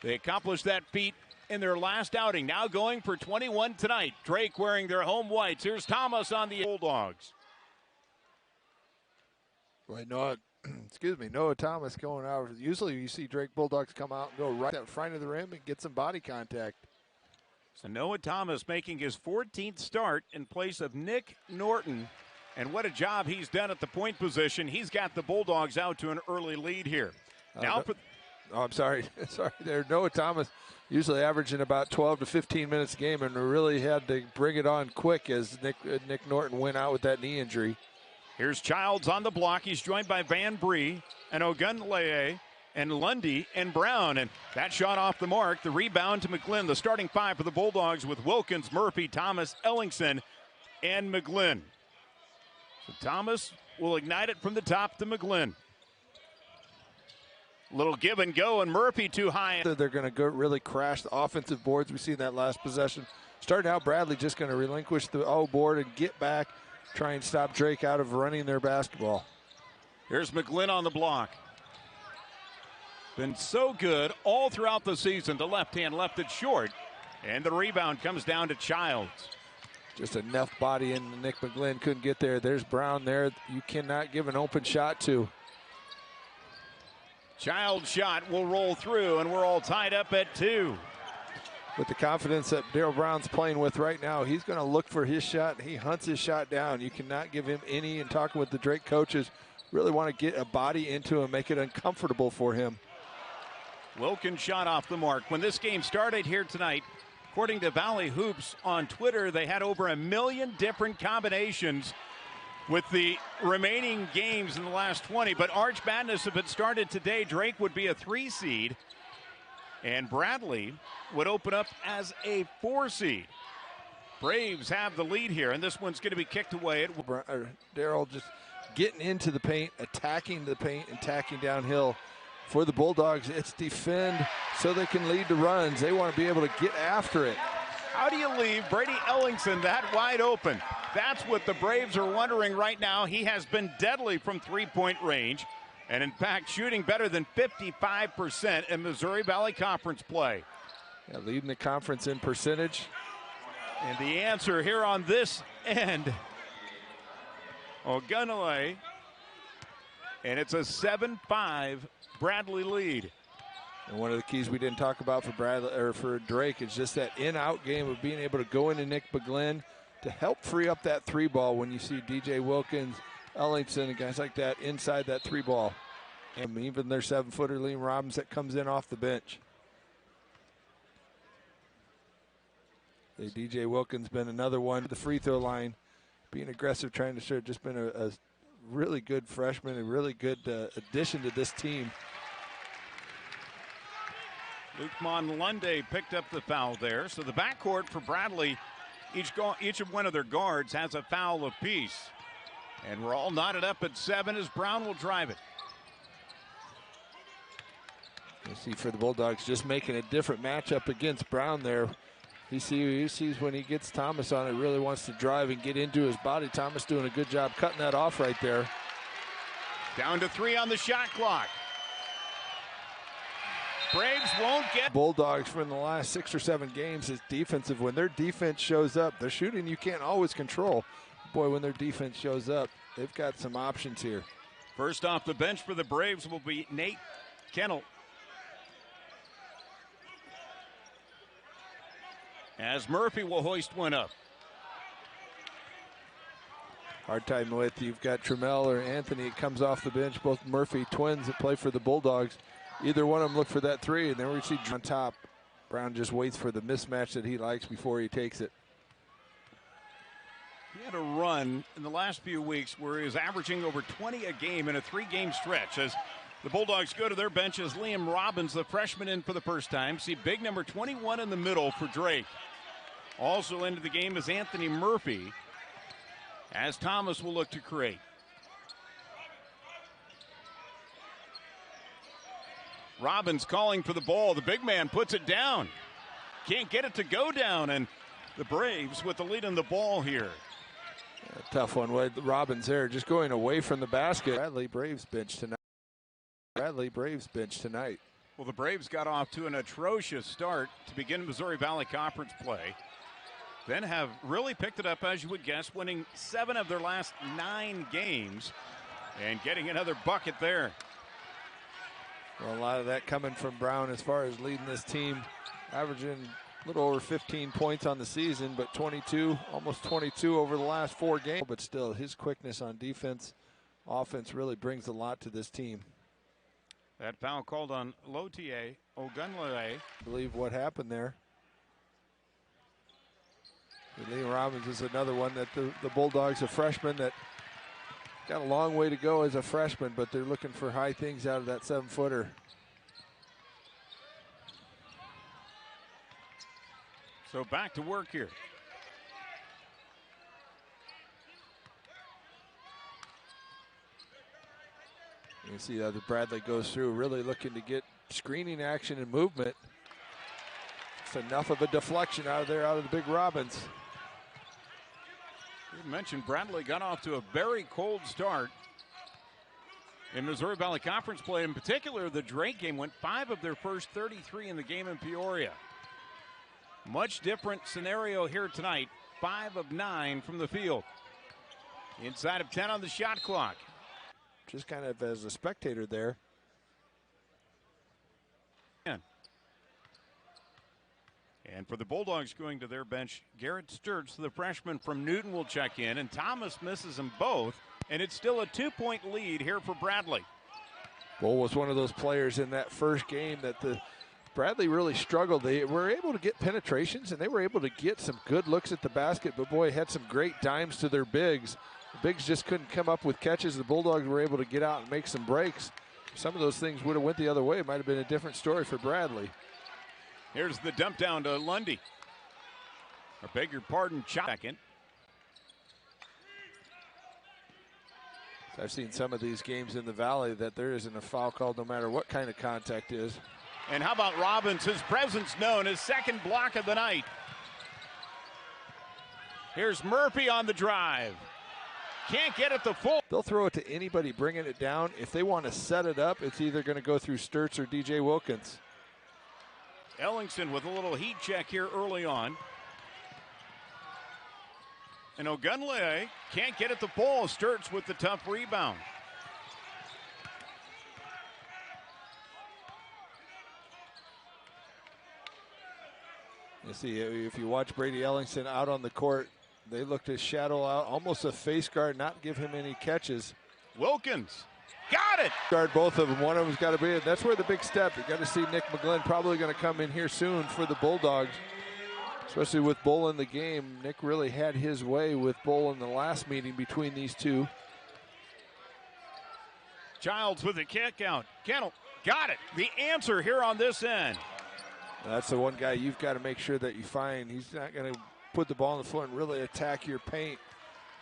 They accomplished that feat in their last outing. Now going for 21 tonight. Drake wearing their home whites. Here's Thomas on the Bulldogs. Boy, Noah Thomas going out. Usually you see Drake Bulldogs come out and go right in front of the rim and get some body contact. So Noah Thomas making his 14th start in place of Nick Norton. And what a job he's done at the point position. He's got the Bulldogs out to an early lead here. I'm sorry. Sorry there. Noah Thomas usually averaging about 12 to 15 minutes a game, and really had to bring it on quick as Nick Norton went out with that knee injury. Here's Childs on the block. He's joined by Van Bree and Ogunleye and Lundy and Brown. And that shot off the mark. The rebound to McGlynn. The starting five for the Bulldogs with Wilkins, Murphy, Thomas, Ellingson, and McGlynn. So Thomas will ignite it from the top to McGlynn. Little give and go, and Murphy too high. They're going to go really crash the offensive boards. We see that last possession. Starting out, Bradley just going to relinquish the board and get back, try and stop Drake out of running their basketball. Here's McGlynn on the block. Been so good all throughout the season. The left hand left it short, and the rebound comes down to Childs. Just enough body in. Nick McGlynn couldn't get there. There's Brown there. You cannot give an open shot to. Childs' shot will roll through, and we're all tied up at 2. With the confidence that Daryl Brown's playing with right now, he's going to look for his shot. He hunts his shot down. You cannot give him any, and talking with the Drake coaches, really want to get a body into him, make it uncomfortable for him. Wilkins shot off the mark. When this game started here tonight, according to Valley Hoops on Twitter, they had over 1 million different combinations with the remaining games in the last 20. But Arch Madness, if it started today, Drake would be a 3 seed. And Bradley would open up as a 4 seed. Braves have the lead here, and this one's going to be kicked away. Daryl just getting into the paint, attacking the paint, and attacking downhill. For the Bulldogs, it's defend so they can lead the runs. They want to be able to get after it. How do you leave Brady Ellingson that wide open? That's what the Braves are wondering right now. He has been deadly from three-point range, and in fact shooting better than 55% in Missouri Valley Conference play. Yeah, leading the conference in percentage. And the answer here on this end, Ogunleye, and it's a 7-5 Bradley lead. And one of the keys we didn't talk about for Drake is just that in-out game of being able to go into Nick McGlynn to help free up that 3 ball when you see DJ Wilkins, Ellingson, and guys like that inside that 3 ball. And even their 7-footer Liam Robbins that comes in off the bench. DJ Wilkins been another one. The free throw line, being aggressive, trying to serve. Just been a really good freshman, a really good addition to this team. Luke Monlunde picked up the foul there. So the backcourt for Bradley, each of one of their guards has a foul apiece. And we're all knotted up at 7 as Brown will drive it. You see for the Bulldogs just making a different matchup against Brown there. He sees when he gets Thomas on it, really wants to drive and get into his body. Thomas doing a good job cutting that off right there. Down to 3 on the shot clock. Braves won't get. Bulldogs from the last 6 or 7 games is defensive. When their defense shows up, their shooting you can't always control. Boy, when their defense shows up, they've got some options here. First off the bench for the Braves will be Nate Kennel. As Murphy will hoist one up. Hard time with, you've got Trammell or Anthony. It comes off the bench, both Murphy twins that play for the Bulldogs. Either one of them look for that 3, and then we see on top. Brown just waits for the mismatch that he likes before he takes it. He had a run in the last few weeks where he was averaging over 20 a game in a 3-game stretch. As the Bulldogs go to their bench as Liam Robbins, the freshman, in for the first time. See big number 21 in the middle for Drake. Also into the game is Anthony Murphy, as Thomas will look to create. Robbins calling for the ball. The big man puts it down. Can't get it to go down, and the Braves with the lead on the ball here. A tough one with Robbins there, just going away from the basket. Bradley Braves bench tonight. Well, the Braves got off to an atrocious start to begin Missouri Valley Conference play. Then have really picked it up, as you would guess, winning 7 of their last 9 games and getting another bucket there. Well, a lot of that coming from Brown as far as leading this team, averaging a little over 15 points on the season, but 22, almost 22 over the last 4 games. But still, his quickness on defense, offense really brings a lot to this team. That foul called on LAUTIER-OGUNLEYE. I believe what happened there. Lee Robbins is another one that the Bulldogs, a freshman that got a long way to go as a freshman, but they're looking for high things out of that 7-footer. So back to work here. You can see that Bradley goes through, really looking to get screening action and movement. It's enough of a deflection out of there, out of the big Robbins. You mentioned Bradley got off to a very cold start in Missouri Valley Conference play. In particular, the Drake game went 5 of their first 33 in the game in Peoria. Much different scenario here tonight. 5 of 9 from the field. Inside of 10 on the shot clock. Just kind of as a spectator there. And for the Bulldogs going to their bench, Garrett Sturtz, the freshman from Newton, will check in, and Thomas misses them both, and it's still a 2-point lead here for Bradley. Bull was one of those players in that first game that Bradley really struggled. They were able to get penetrations, and they were able to get some good looks at the basket, but boy, had some great dimes to their bigs. The bigs just couldn't come up with catches. The Bulldogs were able to get out and make some breaks. Some of those things would have went the other way. It might have been a different story for Bradley. Here's the dump down to Lundy. I beg your pardon, second. I've seen some of these games in the Valley that there isn't a foul called no matter what kind of contact is. And how about Robbins, his presence known, his second block of the night. Here's Murphy on the drive. Can't get it to full. They'll throw it to anybody bringing it down. If they want to set it up, it's either going to go through Sturtz or DJ Wilkins. Ellingson with a little heat check here early on. And Ogunleye can't get it to fall. Sturtz with the tough rebound. You see, if you watch Brady Ellingson out on the court, they look to shadow out, almost a face guard, not give him any catches. Wilkins. Got it! Guard both of them. One of them's got to be it. That's where the big step. You got to see Nick McGlynn probably going to come in here soon for the Bulldogs, especially with Bull in the game. Nick really had his way with Bull in the last meeting between these two. Childs with a kick out. Kennel got it. The answer here on this end. That's the one guy you've got to make sure that you find. He's not going to put the ball on the floor and really attack your paint.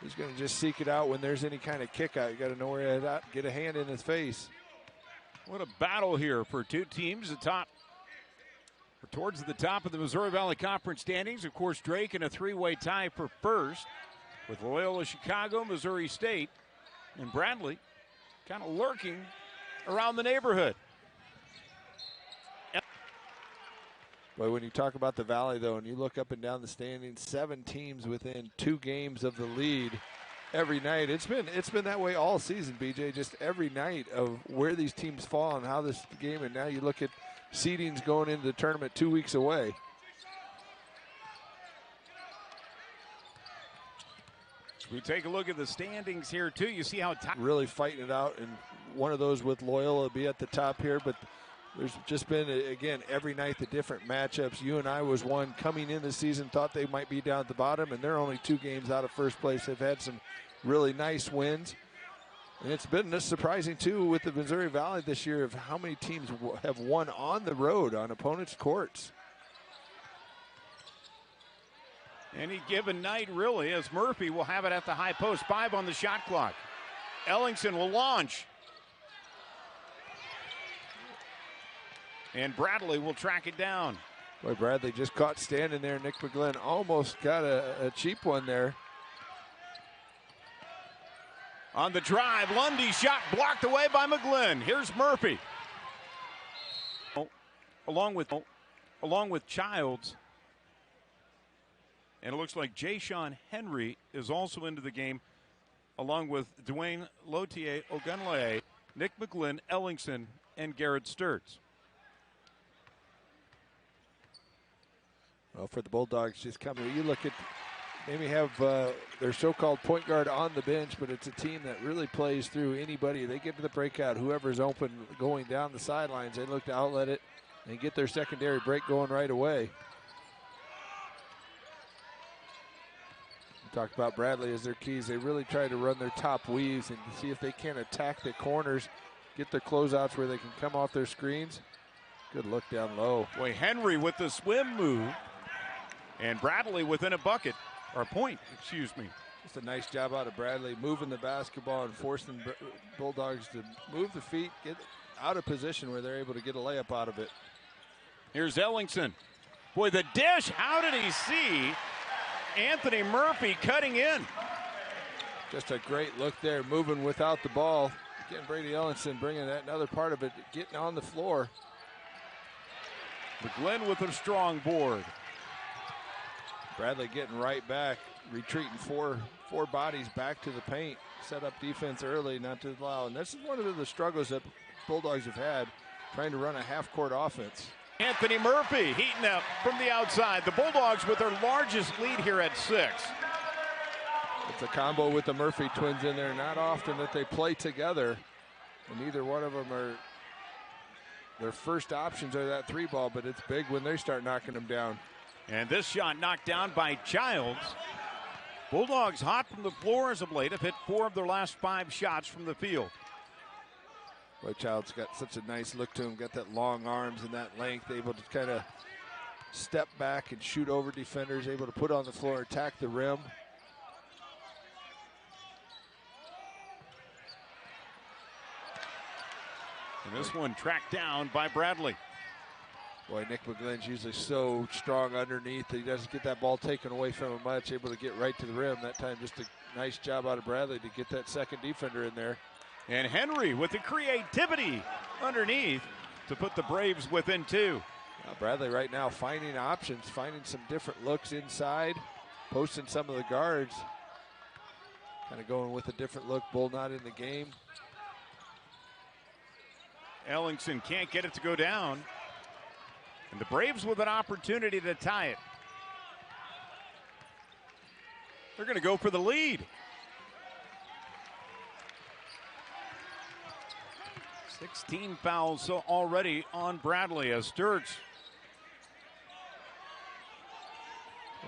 He's going to just seek it out when there's any kind of kick out. You got to know where to get a hand in his face. What a battle here for two teams towards the top of the Missouri Valley Conference standings. Of course, Drake in a 3-way tie for first with Loyola Chicago, Missouri State, and Bradley kind of lurking around the neighborhood. But when you talk about the Valley, though, and you look up and down the standings, 7 teams within 2 games of the lead every night. It's been that way all season, BJ, just every night of where these teams fall and how this game, and now you look at seedings going into the tournament 2 weeks away. We take a look at the standings here, too. You see how really fighting it out, and one of those with Loyola will be at the top here, but there's just been, again, every night the different matchups. UNI was one coming in the season, thought they might be down at the bottom, and they're only 2 games out of first place. They've had some really nice wins. And it's been surprising, too, with the Missouri Valley this year of how many teams have won on the road on opponents' courts. Any given night, really, as Murphy will have it at the high post. 5 on the shot clock. Ellingson will launch. And Bradley will track it down. Boy, Bradley just caught standing there. Nick McGlynn almost got a cheap one there. On the drive, Lundy's shot blocked away by McGlynn. Here's Murphy. along with Childs. And it looks like Jayshon Henry is also into the game, along with DWAYNE, LAUTIER-OGUNLEYE, Nick McGlynn, Ellingson, and Garrett Sturtz. Well, for the Bulldogs, just coming, you look at, maybe have their so-called point guard on the bench, but it's a team that really plays through anybody. They get to the breakout, whoever's open going down the sidelines, they look to outlet it and get their secondary break going right away. Talked about Bradley as their keys. They really try to run their top weaves and see if they can attack the corners, get their closeouts where they can come off their screens. Good look down low. Boy, Henry with the swim move, and Bradley within a bucket, or a point, excuse me. Just a nice job out of Bradley, moving the basketball and forcing Bulldogs to move the feet, get out of position where they're able to get a layup out of it. Here's Ellingson. Boy, the dish, how did he see Anthony Murphy cutting in? Just a great look there, moving without the ball. Getting Brady Ellingson, bringing that another part of it, getting on the floor. McGlynn with a strong board. Bradley getting right back, retreating four bodies back to the paint. Set up defense early, not to allow. And this is one of the struggles that Bulldogs have had, trying to run a half-court offense. Anthony Murphy heating up from the outside. The Bulldogs with their largest lead here at 6. It's a combo with the Murphy twins in there. Not often that they play together, and neither one of them are their first options are that 3-ball, but it's big when they start knocking them down. And this shot knocked down by Childs. Bulldogs hot from the floor as of late, have hit 4 of their last 5 shots from the field. Boy, Childs got such a nice look to him, got that long arms and that length, able to kind of step back and shoot over defenders, able to put on the floor, attack the rim. And this one tracked down by Bradley. Boy, Nick McGlynn's usually so strong underneath that he doesn't get that ball taken away from him much, able to get right to the rim. That time just a nice job out of Bradley to get that second defender in there. And Henry with the creativity underneath to put the Braves within 2. Now Bradley right now finding options, finding some different looks inside, posting some of the guards. Kind of going with a different look, Bull not in the game. Ellingson can't get it to go down. And the Braves with an opportunity to tie it. They're going to go for the lead. 16 fouls already on Bradley as Sturtz.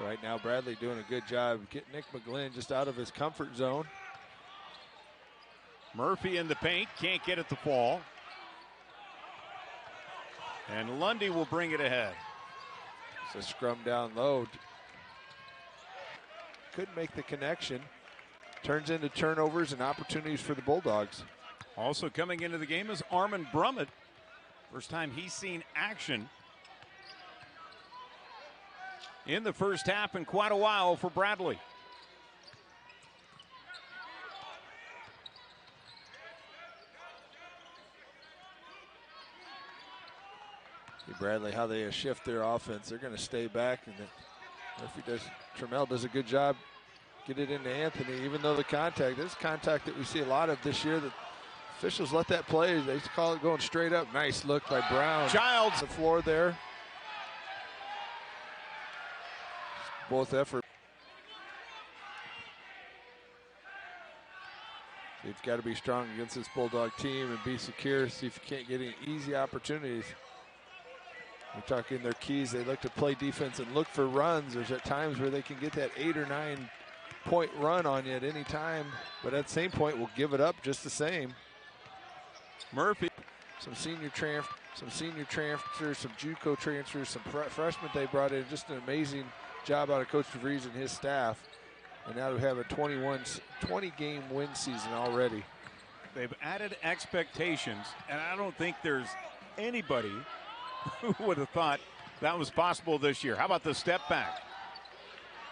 Right now, Bradley doing a good job getting Nick McGlynn just out of his comfort zone. Murphy in the paint, can't get it to fall. And Lundy will bring it ahead. It's a scrum down low. Couldn't make the connection. Turns into turnovers and opportunities for the Bulldogs. Also coming into the game is Armin Brummett. First time he's seen action in the first half in quite a while for Bradley. See Bradley, how they shift their offense. They're going to stay back, and Trammell does a good job. Get it into Anthony, even though the contact, this contact that we see a lot of this year, that officials let that play. They call it going straight up. Nice look by Brown. Childs. The floor there. Both effort. You've got to be strong against this Bulldog team and be secure. See if you can't get any easy opportunities. We're talking their keys. They look to play defense and look for runs. There's at times where they can get that 8 or 9 point run on you at any time, but at the same point will give it up just the same. Murphy. Some senior transfers, some JUCO transfers, some freshmen they brought in. Just an amazing job out of Coach DeVries and his staff. And now we have a 20-game win season already. They've added expectations, and I don't think there's anybody who would have thought that was possible this year. How about the step back?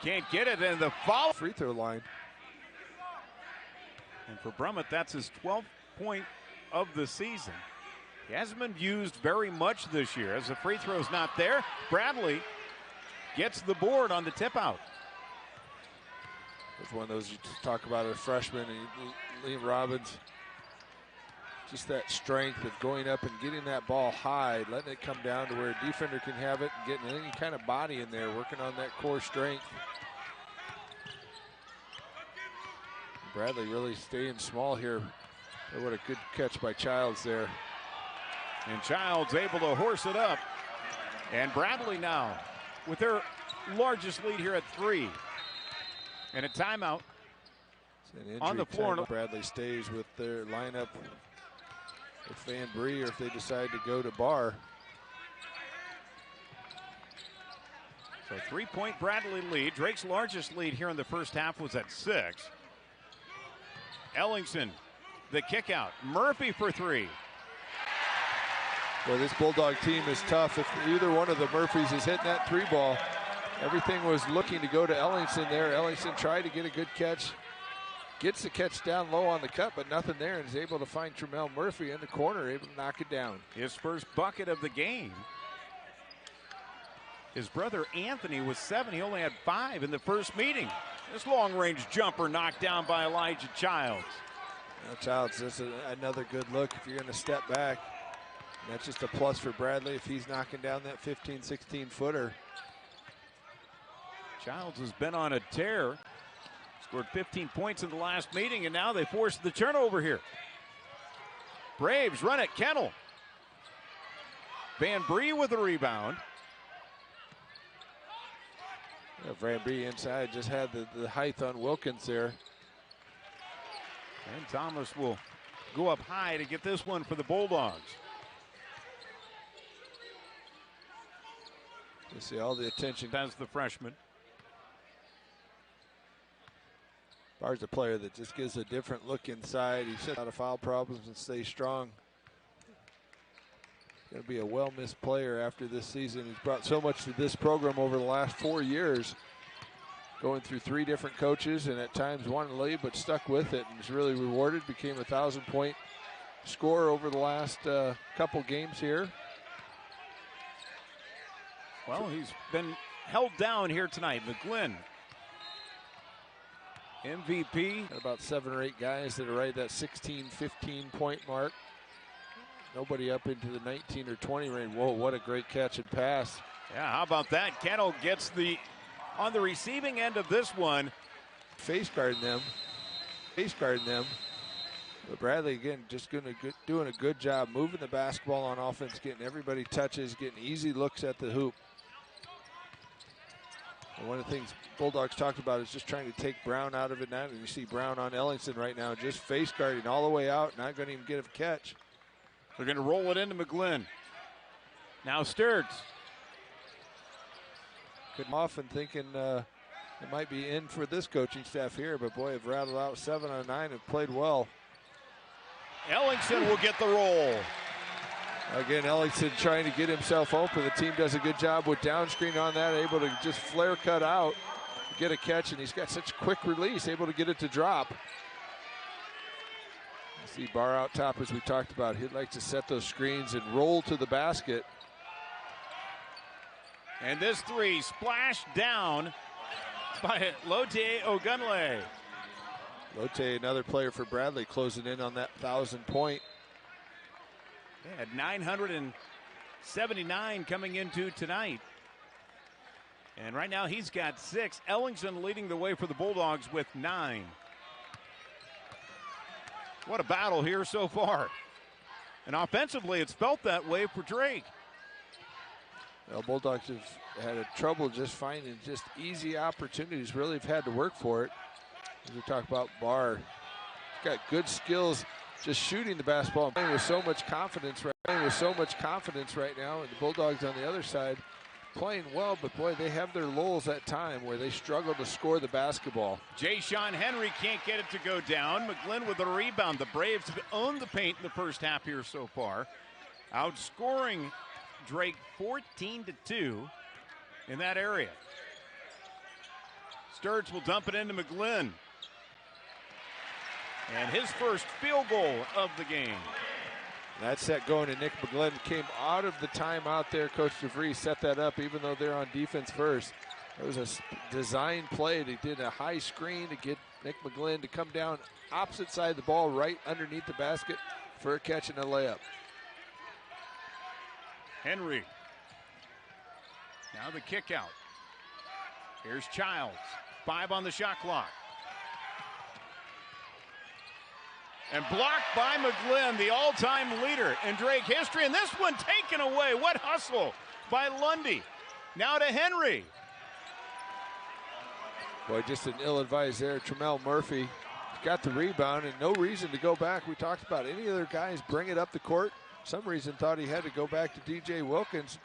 Can't get it, and the foul. Free throw line. And for Brummett, that's his 12th point of the season. He hasn't been used very much this year as the free throw's not there. Bradley gets the board on the tip out. It's one of those you talk about as a freshman, and Liam Robbins, just that strength of going up and getting that ball high, letting it come down to where a defender can have it, and getting any kind of body in there, working on that core strength. Bradley really staying small here. Oh, what a good catch by Childs there. And Childs able to horse it up. And Bradley now with their largest lead here at 3. And a timeout on the floor. Bradley stays with their lineup with Van Bree, or if they decide to go to Barr. So 3-point Bradley lead. Drake's largest lead here in the first half was at 6. Ellingson, the kick out. Murphy for 3. Well, this Bulldog team is tough. If either one of the Murphys is hitting that 3 ball, everything was looking to go to Ellingson there. Ellingson tried to get a good catch. Gets the catch down low on the cut, but nothing there, and is able to find Tremel Murphy in the corner, able to knock it down. His first bucket of the game. His brother Anthony was 7. He only had 5 in the first meeting. This long-range jumper knocked down by Elijah Childs. Now Childs, this is another good look if you're going to step back. And that's just a plus for Bradley if he's knocking down that 15, 16-footer. Childs has been on a tear. Scored 15 points in the last meeting, and now they forced the turnover here. Braves run it. Kennel. Van Bree with a rebound. Yeah, Van Bree inside just had the height on Wilkins there. And Thomas will go up high to get this one for the Bulldogs. You see all the attention. As the freshman. Barr's a player that just gives a different look inside. He shuts out of foul problems and stays strong. Going to be a well-missed player after this season. He's brought so much to this program over the last 4 years. Going through 3 different coaches and at times won the league, but stuck with it and was really rewarded. Became a 1,000-point scorer over the last couple games here. Well, he's been held down here tonight. McGlynn, MVP. Got about 7 or 8 guys that are right at that 16, 15-point mark. Nobody up into the 19 or 20 range. Whoa, what a great catch and pass. Yeah, how about that? Kennel gets on the receiving end of this one. Face guarding them. But Bradley, again, just doing a good job moving the basketball on offense, getting everybody touches, getting easy looks at the hoop. And one of the things Bulldogs talked about is just trying to take Brown out of it now. And you see Brown on Ellingson right now, just face guarding all the way out, not going to even get a catch. They're going to roll it into McGlynn. Now Sturts. Often thinking it might be in for this coaching staff here, but boy, have rattled out 7 on 9 and played well. Ellingson will get the roll. Again, Ellingson trying to get himself open. The team does a good job with down screen on that, able to just flare cut out, get a catch, and he's got such quick release, able to get it to drop. You see Barr out top, as we talked about. He'd like to set those screens and roll to the basket. And this 3 splashed down by LAUTIer-OGUNLEYE. Lotte, another player for Bradley, closing in on that 1,000-point. They had 979 coming into tonight. And right now he's got 6. Ellingson leading the way for the Bulldogs with 9. What a battle here so far. And offensively, it's felt that way for Drake. Well, Bulldogs have had trouble just finding just easy opportunities. Really have had to work for it. As we talk about Barr, he's got good skills just shooting the basketball and playing with so much confidence right now. And the Bulldogs on the other side playing well, but boy, they have their lulls at time where they struggle to score the basketball. Jay-Sean Henry can't get it to go down. McGlynn with a rebound. The Braves have owned the paint in the first half here so far, outscoring Drake 14-2 in that area. Sturts will dump it into McGlynn. And his first field goal of the game. That set going to Nick McGlynn. Came out of the timeout there. Coach DeVries set that up even though they're on defense first. It was a design play. They did a high screen to get Nick McGlynn to come down opposite side of the ball right underneath the basket for a catch and a layup. Henry. Now the kick out. Here's Childs. 5 on the shot clock. And blocked by McGlynn, the all-time leader in Drake history. And this one taken away. What hustle by Lundy. Now to Henry. Boy, just an ill-advised there. Tremel Murphy got the rebound and no reason to go back. We talked about any other guys bring it up the court. Some reason thought he had to go back to DJ Wilkins.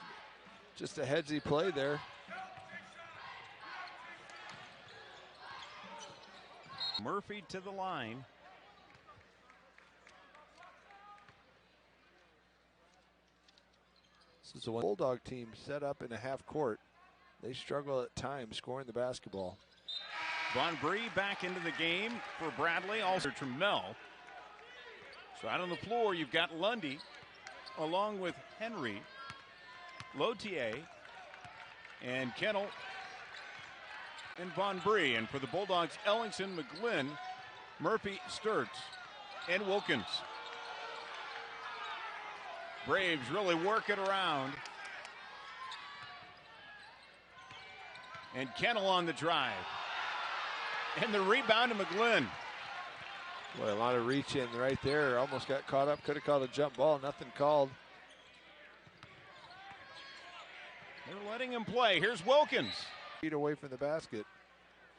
Just a headsy play there. Murphy to the line. This is the one Bulldog team set up in a half court. They struggle at times scoring the basketball. Von Bree back into the game for Bradley, also Tremel. So out on the floor, you've got Lundy along with Henry, Lautier, and Kennel, and Von Bree. And for the Bulldogs, Ellingson, McGlynn, Murphy, Sturts, and Wilkins. Braves really work it around. And Kennel on the drive. And the rebound to McGlynn. Boy, a lot of reach in right there. Almost got caught up. Could have called a jump ball. Nothing called. They're letting him play. Here's Wilkins. Feet away from the basket.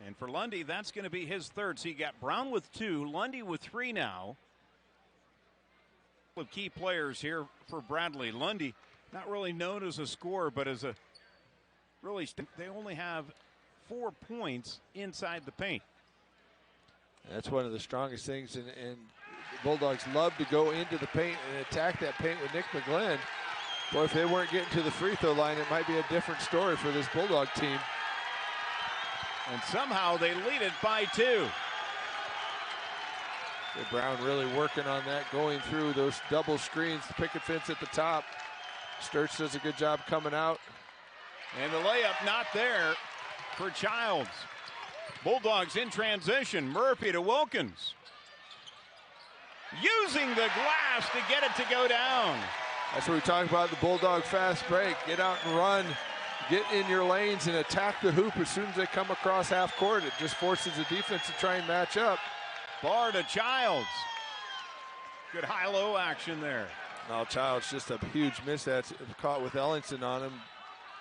And for Lundy, that's going to be his third. So you got Brown with 2, Lundy with 3 now. Of key players here for Bradley. Lundy, not really known as a scorer, but as a really, they only have 4 points inside the paint. That's one of the strongest things, and the Bulldogs love to go into the paint and attack that paint with Nick McGlynn. Boy, if they weren't getting to the free throw line, it might be a different story for this Bulldog team. And somehow they lead it by 2. Brown really working on that, going through those double screens, the picket fence at the top. Sturts does a good job coming out. And the layup not there for Childs. Bulldogs in transition. Murphy to Wilkins. Using the glass to get it to go down. That's what we talk about, the Bulldog fast break. Get out and run. Get in your lanes and attack the hoop as soon as they come across half court. It just forces the defense to try and match up. Bar to Childs. Good high-low action there. No, Childs just a huge miss. That's caught with Ellingson on him.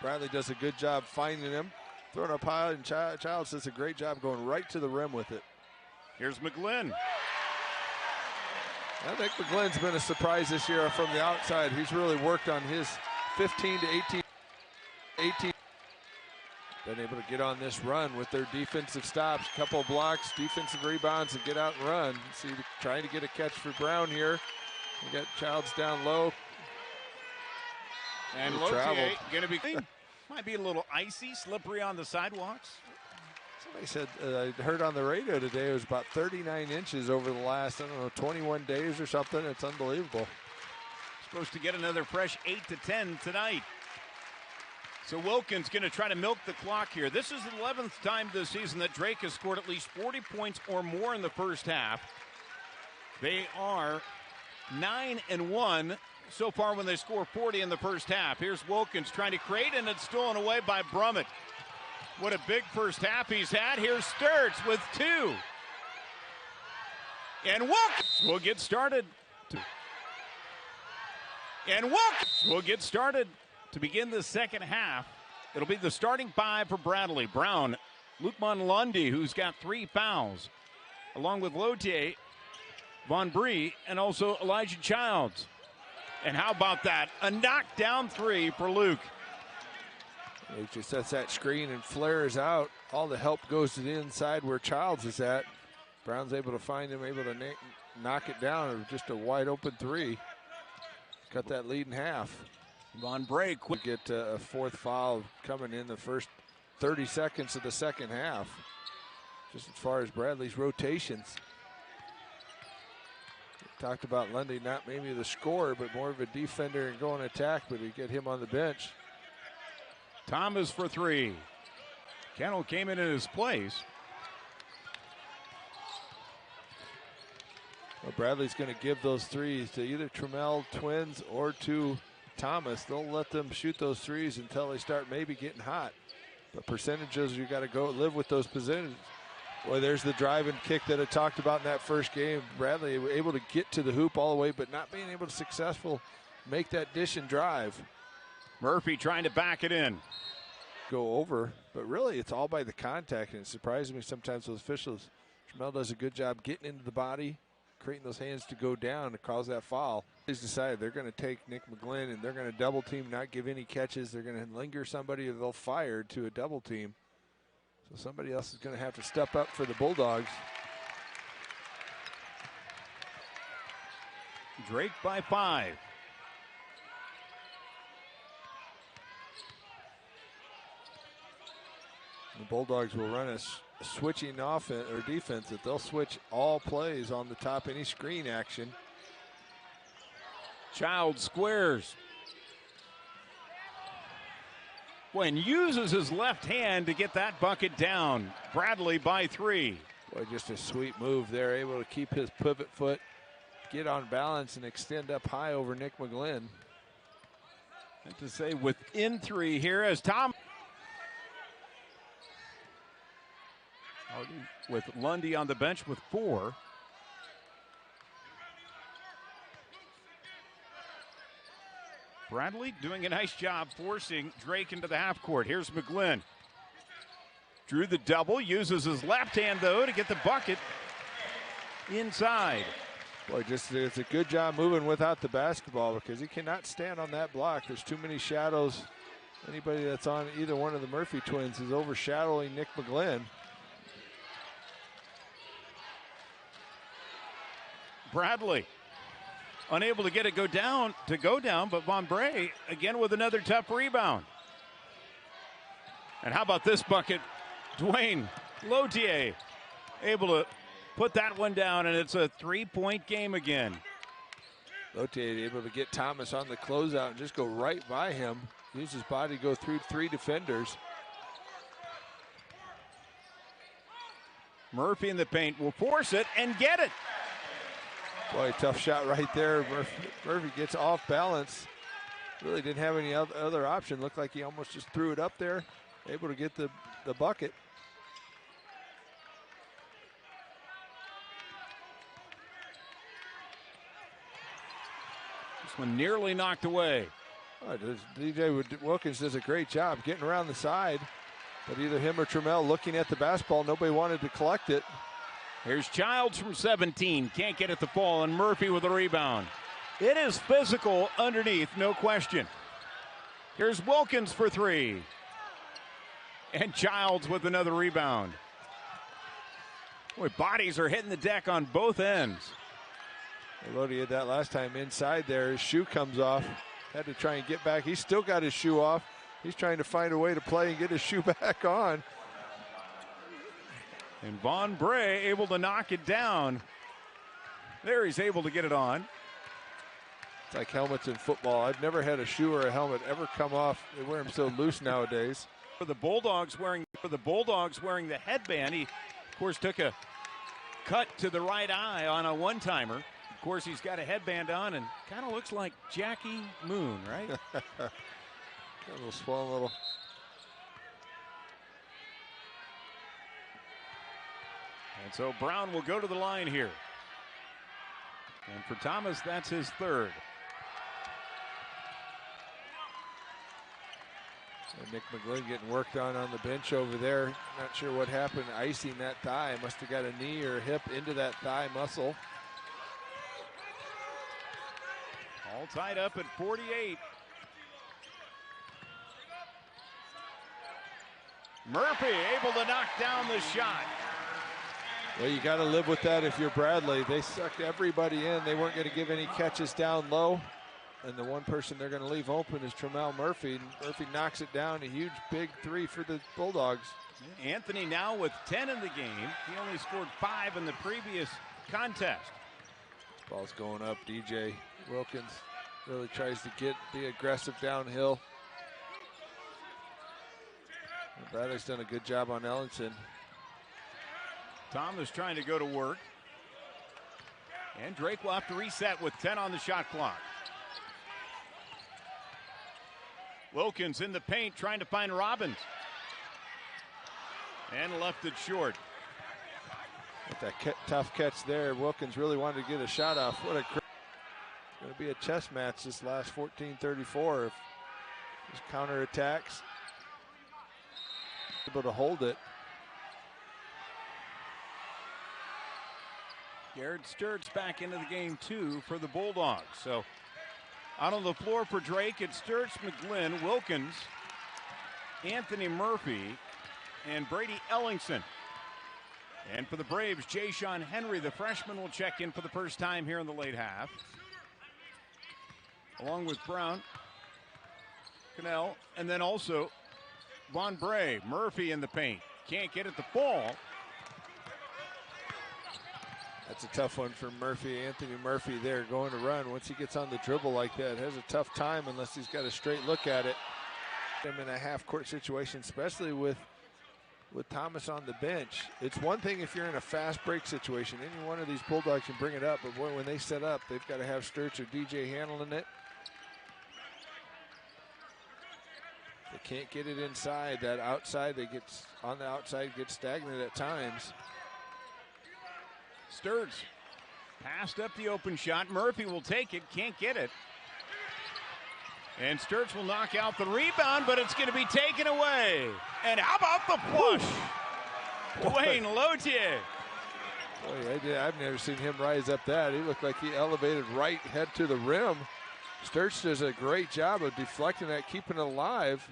Bradley does a good job finding him, throwing up high, and Childs does a great job going right to the rim with it. Here's McGlynn. I think McGlynn's been a surprise this year from the outside. He's really worked on his 15 to 18. Been able to get on this run with their defensive stops, couple of blocks, defensive rebounds, and get out and run. See, trying to get a catch for Brown here. We got Childs down low. And Lautier going to be might be a little icy, slippery on the sidewalks. Somebody said, I heard on the radio today, it was about 39 inches over the last, 21 days or something. It's unbelievable. Supposed to get another fresh 8 to 10 tonight. So Wilkins going to try to milk the clock here. This is the 11th time this season that Drake has scored at least 40 points or more in the first half. They are 9-1 so far when they score 40 in the first half. Here's Wilkins trying to create, and it's stolen away by Brummett. What a big first half he's had. Here's Sturts with 2. And Wilkins will get started. To begin the second half. It'll be the starting 5 for Bradley. Brown, Lukman Lundy, who's got 3 fouls, along with Lautier, Von Bree, and also Elijah Childs. And how about that? A knockdown 3 for Luke. He just sets that screen and flares out. All the help goes to the inside where Childs is at. Brown's able to find him, able to knock it down. It was just a wide open 3. Cut that lead in half. Von Bree quick get a 4th foul coming in the first 30 seconds of the second half. Just as far as Bradley's rotations. Talked about Lundy, not maybe the scorer, but more of a defender and going attack, but we get him on the bench. Thomas for three. Kennel came in his place. Well, Bradley's going to give those threes to either Trammell twins or to Thomas. They'll let them shoot those threes until they start maybe getting hot. But percentages, you got to go live with those percentages. Boy, there's the drive and kick that I talked about in that first game. Bradley able to get to the hoop all the way, but not being able to successful make that dish and drive. Murphy trying to back it in. Go over, but really it's all by the contact, and it surprises me sometimes those officials. Trammell does a good job getting into the body, creating those hands to go down to cause that foul. He's decided they're going to take Nick McGlynn and they're going to double team, not give any catches. They're going to linger somebody or they'll fire to a double team. So somebody else is going to have to step up for the Bulldogs. Drake by 5. The Bulldogs will run a switching offense or defense that they'll switch all plays on the top, any screen action. Child squares. When uses his left hand to get that bucket down. Bradley by 3. Boy, just a sweet move there, able to keep his pivot foot, get on balance, and extend up high over Nick McGlynn. And to say within 3 here as Tom. With Lundy on the bench with 4. Bradley doing a nice job forcing Drake into the half court. Here's McGlynn. Drew the double, uses his left hand though to get the bucket inside. Boy, just it's a good job moving without the basketball because he cannot stand on that block. There's too many shadows. Anybody that's on either one of the Murphy twins is overshadowing Nick McGlynn. Bradley unable to get it go down, but Von Bray again with another tough rebound. And how about this bucket? DWAYNE LAUTIER able to put that one down, and it's a 3-point game again. LAUTIER able to get Thomas on the closeout and just go right by him. Use his body to go through 3 defenders. Murphy in the paint will force it and get it. Boy, tough shot right there. Murphy gets off balance. Really didn't have any other option. Looked like he almost just threw it up there. Able to get the bucket. This one nearly knocked away. Oh, DJ Wilkins does a great job getting around the side. But either him or Trammell looking at the basketball. Nobody wanted to collect it. Here's Childs from 17. Can't get it to fall, and Murphy with a rebound. It is physical underneath, no question. Here's Wilkins for 3. And Childs with another rebound. Boy, bodies are hitting the deck on both ends. Lodi had that last time inside there. His shoe comes off. Had to try and get back. He's still got his shoe off. He's trying to find a way to play and get his shoe back on. And Von Bray able to knock it down. There he's able to get it on. It's like helmets in football. I've never had a shoe or a helmet ever come off. They wear them so loose nowadays. For the Bulldogs wearing the headband, he of course took a cut to the right eye on a one-timer. Of course, he's got a headband on and kind of looks like Jackie Moon, right? A little swollen little. And so Brown will go to the line here. And for Thomas, that's his 3rd. And Nick McGlynn getting worked on the bench over there. Not sure what happened, icing that thigh. Must have got a knee or a hip into that thigh muscle. All tied up at 48. Murphy able to knock down the shot. Well, you got to live with that if you're Bradley. They sucked everybody in. They weren't going to give any catches down low. And the one person they're going to leave open is Trammell Murphy. Murphy knocks it down. A huge big 3 for the Bulldogs. Anthony now with 10 in the game. He only scored 5 in the previous contest. Ball's going up. DJ Wilkins really tries to be aggressive downhill. And Bradley's done a good job on Ellingson. Thomas trying to go to work. And Drake will have to reset with 10 on the shot clock. Wilkins in the paint trying to find Robbins. And left it short. With that tough catch there, Wilkins really wanted to get a shot off. What a going to be a chess match this last 14:34 if his counterattacks able to hold it. Garrett Sturtz back into the game too for the Bulldogs. So out on the floor for Drake, it's Sturtz, McGlynn, Wilkins, Anthony Murphy, and Brady Ellingson. And for the Braves, Jayshon Henry, the freshman, will check in for the first time here in the late half. Along with Brown, Cannell, and then also Von Bray. Murphy in the paint. Can't get at the ball. That's a tough one for Murphy. Anthony Murphy there going to run. Once he gets on the dribble like that, has a tough time unless he's got a straight look at it. Him in a half-court situation, especially with Thomas on the bench. It's one thing if you're in a fast break situation. Any one of these Bulldogs can bring it up, but boy, when they set up, they've got to have Sturtz or DJ handling it. They can't get it inside. That outside, on the outside, gets stagnant at times. Sturtz passed up the open shot. Murphy will take it, can't get it. And Sturtz will knock out the rebound, but it's going to be taken away. And how about the flush? Dwayne LAUTIER. Boy, I've never seen him rise up that. He looked like he elevated right head to the rim. Sturtz does a great job of deflecting that, keeping it alive.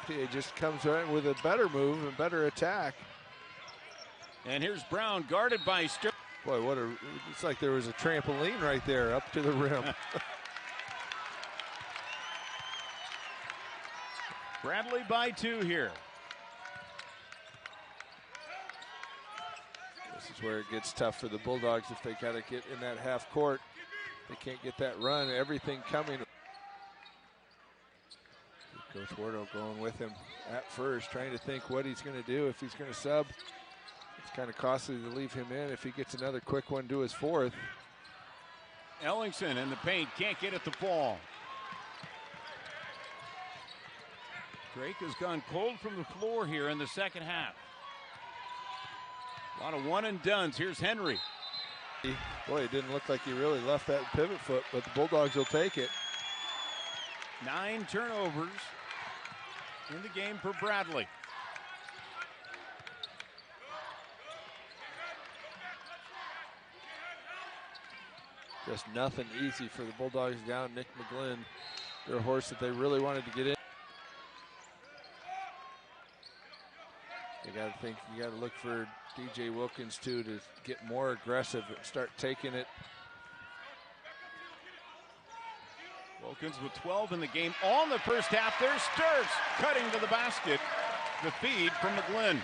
LAUTIER just comes right with a better move and better attack. And here's Brown guarded by Sturtz. Boy, it's like there was a trampoline right there up to the rim. Bradley by 2 here. This is where it gets tough for the Bulldogs if they got to get in that half court. They can't get that run, everything coming. Coach Wardo going with him at first, trying to think what he's going to do if he's going to sub. It's kind of costly to leave him in if he gets another quick one to his fourth. Ellingson in the paint, can't get at the ball. Drake has gone cold from the floor here in the second half. A lot of one and dones. Here's Henry. Boy, it didn't look like he really left that pivot foot, but the Bulldogs will take it. 9 turnovers in the game for Bradley. Just nothing easy for the Bulldogs down. Nick McGlynn, they're a horse that they really wanted to get in. You got to think, you got to look for DJ Wilkins too to get more aggressive and start taking it. Wilkins with 12 in the game. All in the first half. There's Sturtz cutting to the basket. The feed from McGlynn.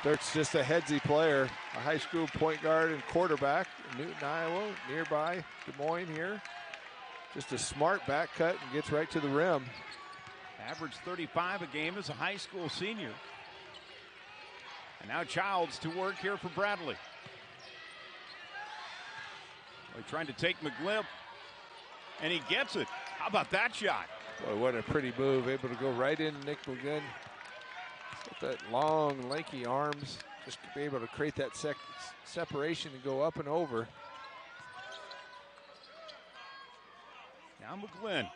Sturtz just a headsy player, a high school point guard and quarterback in Newton, Iowa, nearby Des Moines here. Just a smart back cut and gets right to the rim. Averaged 35 a game as a high school senior. And now Childs to work here for Bradley. They're trying to take McGlynn, and he gets it. How about that shot? Boy, what a pretty move. Able to go right in Nick McGlynn. With that long, lanky arms, just to be able to create that separation and go up and over. Now McGlynn.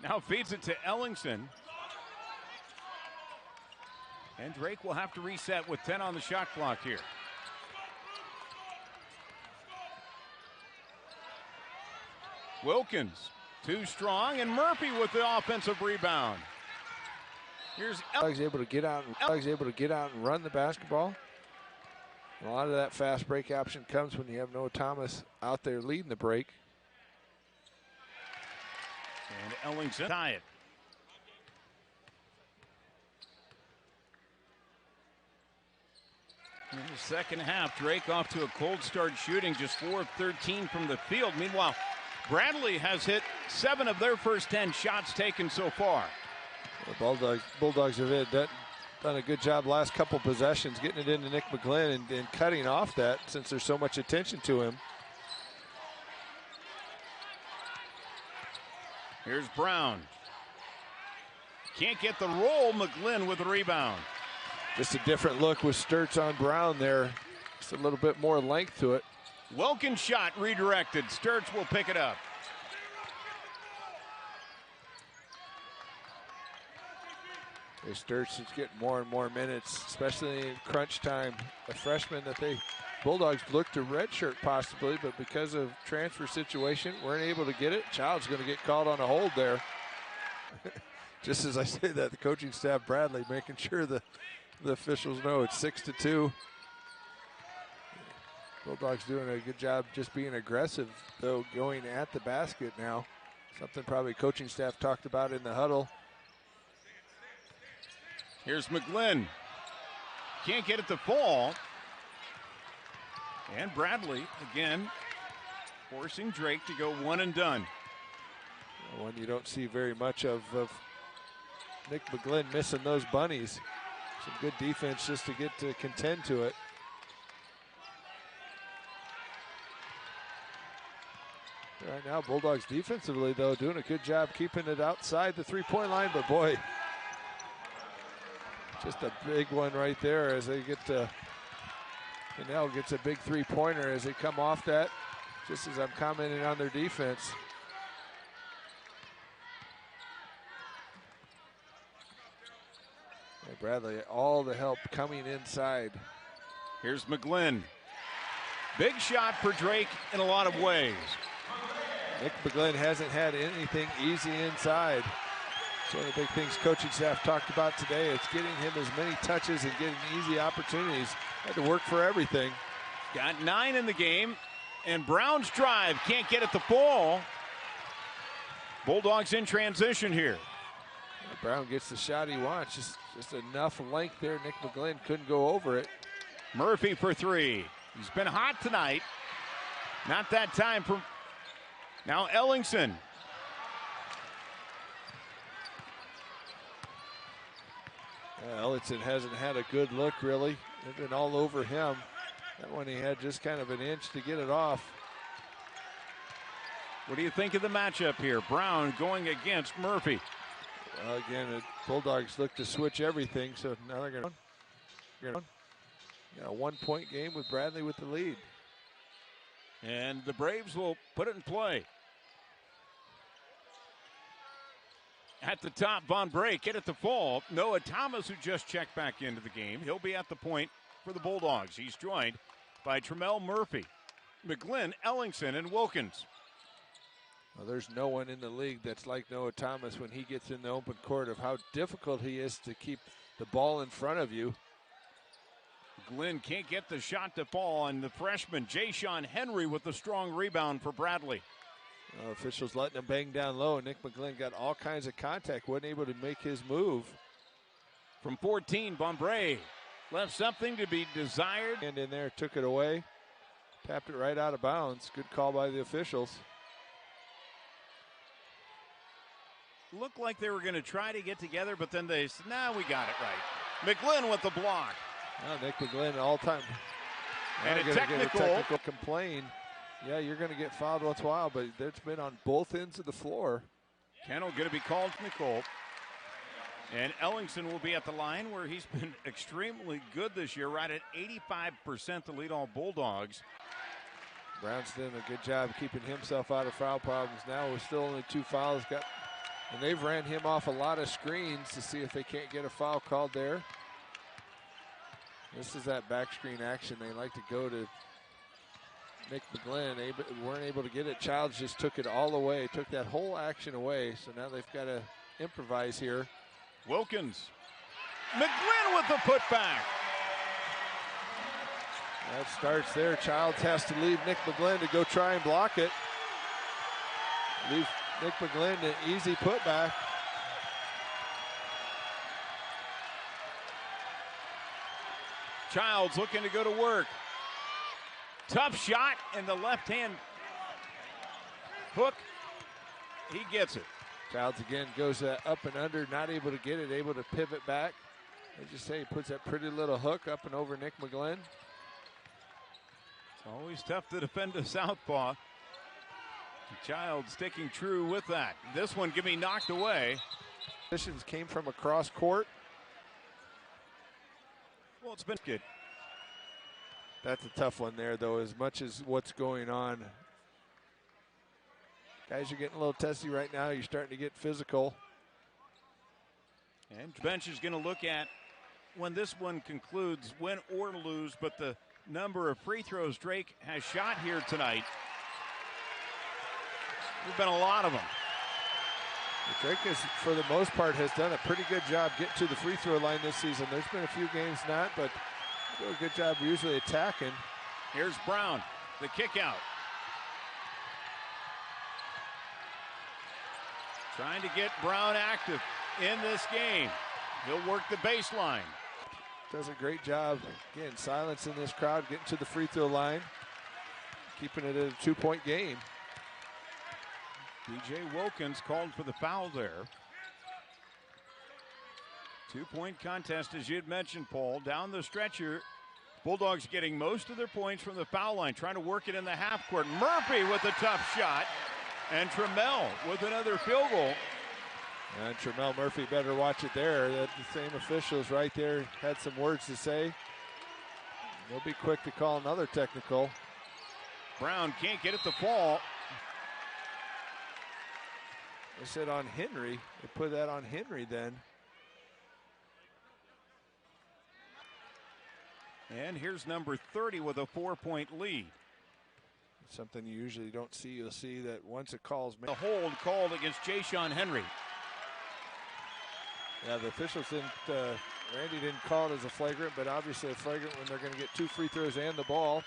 Now feeds it to Ellingson. And Drake will have to reset with 10 on the shot clock here. Wilkins, too strong, and Murphy with the offensive rebound. Here's able to get out and run the basketball. And a lot of that fast break option comes when you have Noah Thomas out there leading the break. And Ellingson tie it. In the second half, Drake off to a cold start shooting, just 4 of 13 from the field. Meanwhile, Bradley has hit 7 of their first 10 shots taken so far. The Bulldogs have done a good job last couple possessions getting it into Nick McGlynn and cutting off that since there's so much attention to him. Here's Brown. Can't get the roll. McGlynn with the rebound. Just a different look with Sturts on Brown there. Just a little bit more length to it. Wilkins' shot redirected. Sturts will pick it up. Sturts is getting more and more minutes, especially in crunch time. A freshman that Bulldogs looked to redshirt possibly, but because of transfer situation, weren't able to get it. Child's going to get called on a hold there. Just as I say that, the coaching staff, Bradley, making sure the officials know it's 6-2. Bulldogs doing a good job just being aggressive, though, going at the basket now. Something probably coaching staff talked about in the huddle. Here's McGlynn. Can't get it to fall. And Bradley, again, forcing Drake to go one and done. One you don't see very much of Nick McGlynn missing those bunnies. Some good defense just to get to contend to it. Right now, Bulldogs defensively, though, doing a good job keeping it outside the three-point line, but boy, just a big one right there as they get to, Cannell gets a big three-pointer as they come off that, just as I'm commenting on their defense. And Bradley, all the help coming inside. Here's McGlynn. Big shot for Drake in a lot of ways. Nick McGlynn hasn't had anything easy inside. It's one of the big things coaching staff talked about today. It's getting him as many touches and getting easy opportunities. Had to work for everything. Got 9 in the game, and Brown's drive can't get it to fall. Bulldogs in transition here. Brown gets the shot he wants. Just enough length there. Nick McGlynn couldn't go over it. Murphy for 3. He's been hot tonight. Not that time for now Ellingson. Ellingson hasn't had a good look, really. They've been all over him. That one he had just kind of an inch to get it off. What do you think of the matchup here? Brown going against Murphy. Well, again, the Bulldogs look to switch everything, so now they're going to a 1-point game with Bradley with the lead. And the Braves will put it in play. At the top, Von Brake, get it to fall. Noah Thomas, who just checked back into the game. He'll be at the point for the Bulldogs. He's joined by Tremel Murphy, McGlynn, Ellingson, and Wilkins. Well, there's no one in the league that's like Noah Thomas when he gets in the open court, of how difficult he is to keep the ball in front of you. Glenn can't get the shot to fall, and the freshman Jay-Sean Henry with the strong rebound for Bradley. Officials letting him bang down low. Nick McGlynn got all kinds of contact, wasn't able to make his move. From 14, Bombray left something to be desired. And in there, took it away, tapped it right out of bounds. Good call by the officials. Looked like they were going to try to get together, but then they said, nah, we got it right. McGlynn with the block. Nick McGlynn all time. And a technical complaint. Yeah, you're going to get fouled once in a while, but it's been on both ends of the floor. Kennel going to be called from the Colt. And Ellingson will be at the line, where he's been extremely good this year, right at 85% to lead all Bulldogs. Brown's doing a good job keeping himself out of foul problems now. We're still only 2 fouls. And they've ran him off a lot of screens to see if they can't get a foul called there. This is that back screen action. They like to go to Nick McGlynn. They weren't able to get it. Childs just took it all away, took that whole action away. So now they've got to improvise here. Wilkins. McGlynn with the putback. That starts there. Childs has to leave Nick McGlynn to go try and block it. Leave Nick McGlynn an easy putback. Childs looking to go to work. Tough shot in the left hand hook. He gets it. Childs again goes up and under, not able to get it, able to pivot back. As you say, he puts that pretty little hook up and over Nick McGlynn. It's always tough to defend a southpaw. Childs sticking true with that. This one can be knocked away. Positions came from across court. Well, it's been good. That's a tough one there, though, as much as what's going on. Guys are getting a little testy right now. You're starting to get physical. And bench is going to look at when this one concludes, win or lose, but the number of free throws Drake has shot here tonight. There's been a lot of them. Drake, for the most part, has done a pretty good job getting to the free throw line this season. There's been a few games not, but they do a good job usually attacking. Here's Brown, the kick out. Trying to get Brown active in this game. He'll work the baseline. Does a great job, again, silencing this crowd, getting to the free throw line, keeping it at a 2-point game. DJ Wilkins called for the foul there. 2-point contest, as you had mentioned, Paul. Down the stretcher, Bulldogs getting most of their points from the foul line, trying to work it in the half court. Murphy with a tough shot, and Trammell with another field goal. And Trammell Murphy better watch it there. The same officials right there had some words to say. They'll be quick to call another technical. Brown can't get it to fall. They said on Henry. They put that on Henry then. And here's number 30 with a 4-point lead. Something you usually don't see. You'll see that once it calls. The hold called against Jayshon Henry. Yeah, the officials didn't, Randy didn't call it as a flagrant, but obviously a flagrant when they're going to get 2 free throws and the ball.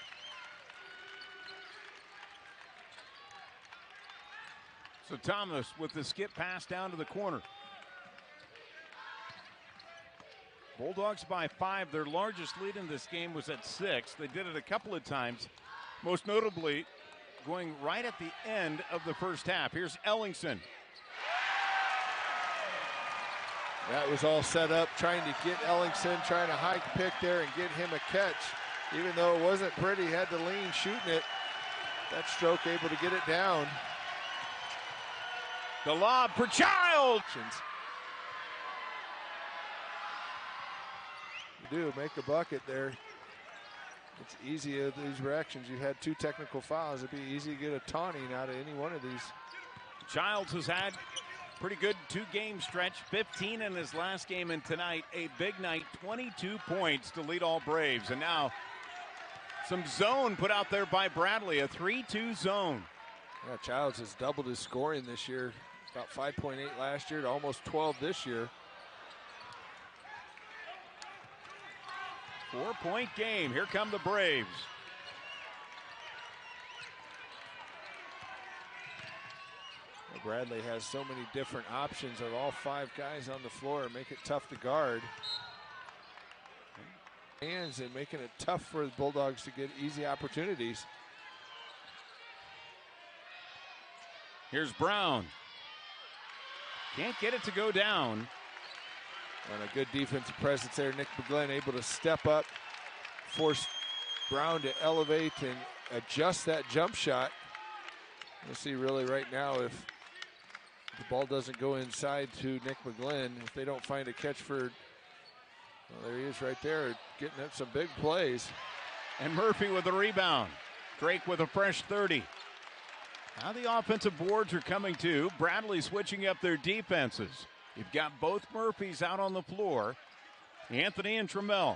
So Thomas with the skip pass down to the corner. Bulldogs by 5. Their largest lead in this game was at 6. They did it a couple of times, most notably going right at the end of the first half. Here's Ellingson. That was all set up, trying to get Ellingson, trying to hike pick there and get him a catch. Even though it wasn't pretty, had to lean shooting it. That stroke able to get it down. The lob for Childs. You do make a bucket there. It's easy of these reactions. You had 2 technical fouls. It'd be easy to get a taunting out of any one of these. Childs has had pretty good 2-game stretch, 15 in his last game, and tonight a big night, 22 points to lead all Braves. And now some zone put out there by Bradley, a 3-2 zone. Yeah, Childs has doubled his scoring this year, about 5.8 last year to almost 12 this year. 4-point game. Here come the Braves. Bradley has so many different options of all 5 guys on the floor, make it tough to guard. Hands and making it tough for the Bulldogs to get easy opportunities. Here's Brown. Can't get it to go down. And a good defensive presence there. Nick McGlynn able to step up, force Brown to elevate and adjust that jump shot. We'll see really right now if the ball doesn't go inside to Nick McGlynn, if they don't find a catch for, well, there he is right there, getting up some big plays. And Murphy with the rebound. Drake with a fresh 30. Now the offensive boards are coming too. Bradley switching up their defenses. You've got both Murphys out on the floor, Anthony and Trammell.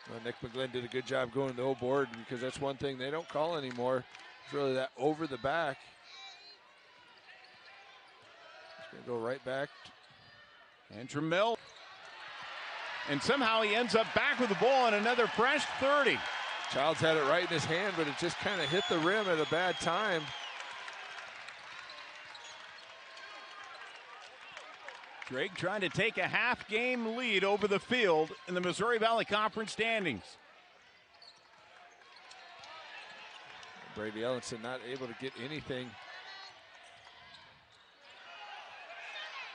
Well, Nick McGlynn did a good job going to the old board, because that's one thing they don't call anymore. It's really that over the back. It's going to go right back. And Trammell. And somehow he ends up back with the ball and another fresh 30. Childs had it right in his hand, but it just kind of hit the rim at a bad time. Drake trying to take a half-game lead over the field in the Missouri Valley Conference standings. Brady Ellingson not able to get anything.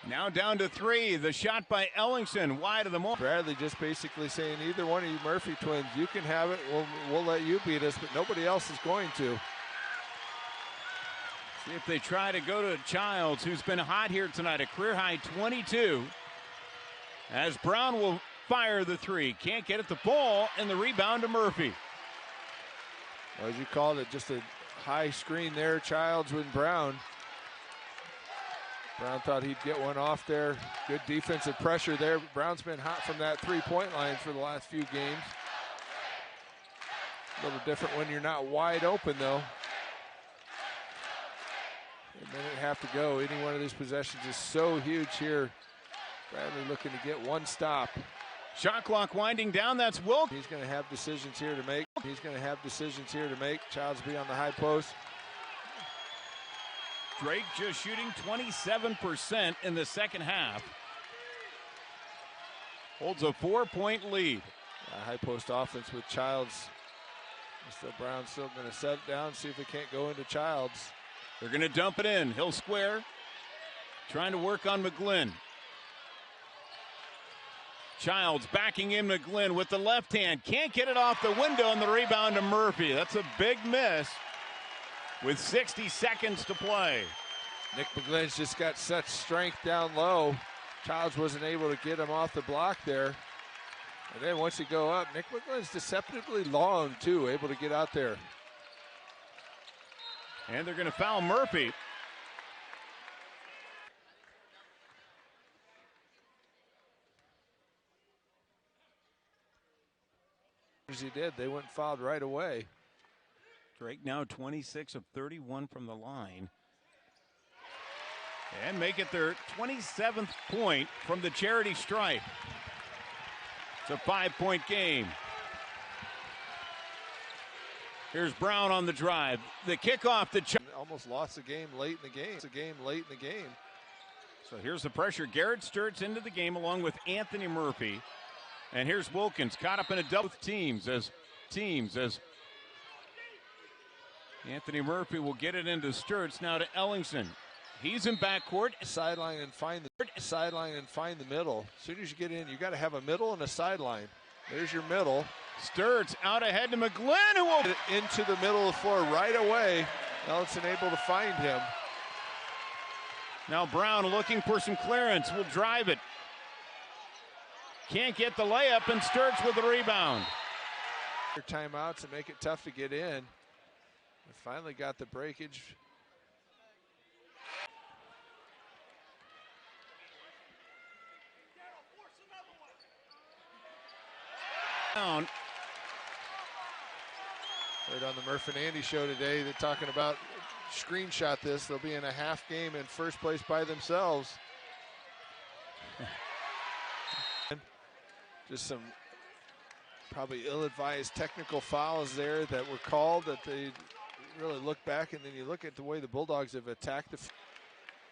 Now down to 3. The shot by Ellingson wide of the mark. Bradley just basically saying, either one of you Murphy twins, you can have it. We'll let you beat us, but nobody else is going to. See if they try to go to Childs, who's been hot here tonight, a career-high 22. As Brown will fire the 3. Can't get it the ball, and the rebound to Murphy. Well, as you called it, just a high screen there, Childs with Brown. Brown thought he'd get one off there. Good defensive pressure there. Brown's been hot from that three-point line for the last few games. A little different when you're not wide open, though. A minute and a half to go. Any one of these possessions is so huge here. Bradley looking to get one stop. Shot clock winding down. That's Wilk. He's going to have decisions here to make. Childs be on the high post. Drake just shooting 27% in the second half. Holds a 4-point lead. High post offense with Childs. So Brown's still going to set it down, see if it can't go into Childs. They're going to dump it in. He'll square. Trying to work on McGlynn. Childs backing in McGlynn with the left hand. Can't get it off the window, and the rebound to Murphy. That's a big miss with 60 seconds to play. Nick McGlynn's just got such strength down low. Childs wasn't able to get him off the block there. And then once he go up, Nick McGlynn's deceptively long, too, able to get out there. And they're going to foul Murphy. As he did, they went and fouled right away. Drake now 26 of 31 from the line. And make it their 27th point from the charity stripe. It's a 5-point game. Here's Brown on the drive. The kickoff to almost lost the game late in the game. So here's the pressure. Garrett Sturtz into the game along with Anthony Murphy. And here's Wilkins caught up in a double teams as Anthony Murphy will get it into Sturtz. Now to Ellingson. He's in backcourt. Sideline and find the middle. As soon as you get in, you got to have a middle and a sideline. There's your middle. Sturtz out ahead to McGlynn, who will into the middle of the floor right away. Ellingson able to find him. Now Brown looking for some clearance. Will drive it. Can't get the layup, and Sturtz with the rebound. Timeouts and make it tough to get in. We finally got the breakage. Down. Right on the Murph and Andy show today, they're talking about screenshot this. They'll be in a half game in first place by themselves. Just some probably ill-advised technical fouls there that were called that they really look back, and then you look at the way the Bulldogs have attacked the.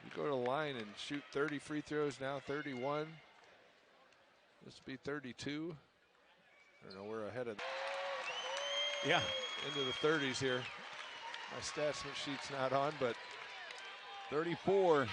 You go to the line and shoot 30 free throws now, 31. This will be 32. I don't know, we're ahead of. Yeah. Into the 30s here. My stats sheet's not on, but 34